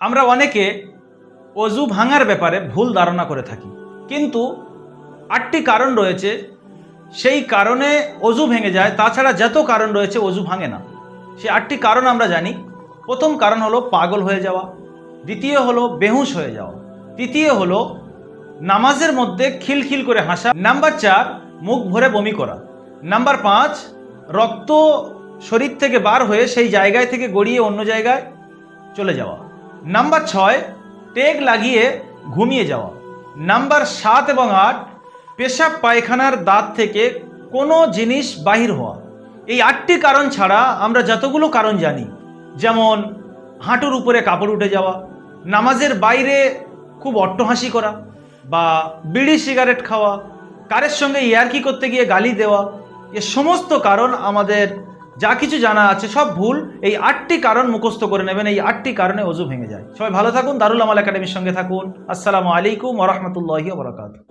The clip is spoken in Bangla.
আমরা অনেকে অজু ভাঙার ব্যাপারে ভুল ধারণা করে থাকি, কিন্তু 8টি কারণ রয়েছে, সেই কারণে অজু ভেঙে যায়। তাছাড়া যত কারণ রয়েছে অজু ভাঙে না। সেই 8টি কারণ আমরা জানি। প্রথম কারণ হলো পাগল হয়ে যাওয়া, দ্বিতীয় হলো বেহুশ হয়ে যাওয়া, তৃতীয় হলো নামাজের মধ্যে খিলখিল করে হাসা, নাম্বার 4 মুখ ভরে বমি করা, নাম্বার 5 রক্ত শরীর থেকে বার হয়ে সেই জায়গায় থেকে গড়িয়ে অন্য জায়গায় চলে যাওয়া, নাম্বার 6 টেক লাগিয়ে ঘুমিয়ে যাওয়া, নাম্বার 7 এবং 8 পেশাব পায়খানার দাঁত থেকে কোনো জিনিস বাহির হওয়া। এই 8টি কারণ ছাড়া আমরা যতগুলো কারণ জানি, যেমন হাঁটুর উপরে কাপড় উঠে যাওয়া, নামাজের বাইরে খুব অট্টহাসি করা, বা বিড়ি সিগারেট খাওয়া, কারের সঙ্গে ইয়ার্কি করতে গিয়ে গালি দেওয়া, এ সমস্ত কারণ আমাদের যা কিছু জানা আছে সব ভুল। এই 8টি কারণ মুখস্থ করে নেবেন, এই 8টি কারণে অজু ভেঙে যায়। সবাই ভালো থাকুন, দারুল আমাল একাডেমির সঙ্গে থাকুন। আসসালামু আলাইকুম ওয়া রাহমাতুল্লাহি ওয়া বারাকাতুহু।